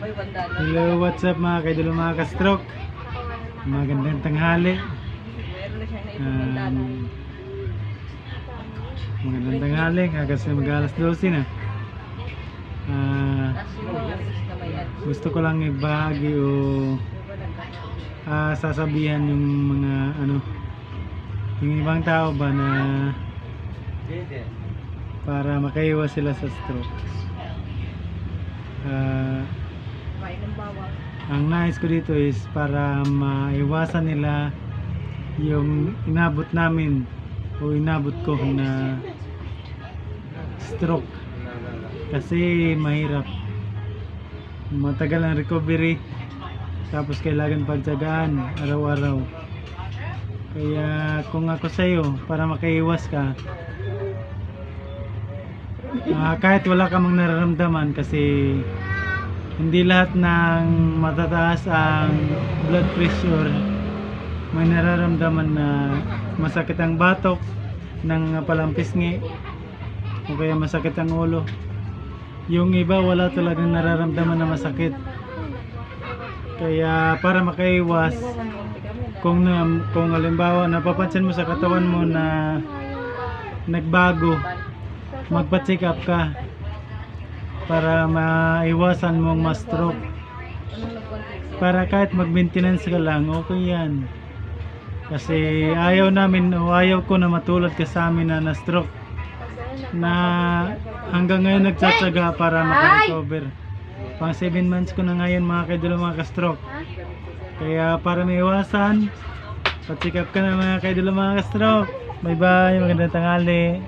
Hello, what's up mga kaidolo mga ka-stroke? Magandang tanghali. Magandang tanghali, kasi mag-alas 12 na. Gusto ko lang ibahagi o sasabihan yung mga yung ibang tao ba na para makaiwas sila sa stroke. Ang nais ko dito is para maiwasan nila yung inabot namin o inabot ko na stroke, kasi mahirap, matagal ang recovery, tapos kailangan pagtsagaan araw-araw. Kaya kung ako sa'yo, para makaiwas ka, kahit wala ka mang nararamdaman, kasi hindi lahat ng matataas ang blood pressure may nararamdaman na masakit ang batok ng palampisngi o kaya masakit ang ulo. Yung iba wala talagang nararamdaman na masakit. Kaya para makaiwas, kung halimbawa napapansin mo sa katawan mo na nagbago, magpa-check up ka para maiwasan mong ma-stroke. Para kahit mag-maintenance ka lang, okay yan. Kasi ayaw namin o ayaw ko na matulad ka sa amin na na-stroke, na hanggang ngayon nagtsatsaga para maka-recover. Pang 7 months ko na ngayon mga kaidolo mga ka-stroke. Kaya para maiwasan, pa-check up ka na mga kaidolo mga ka-stroke. Bye bye, magandang tanghali.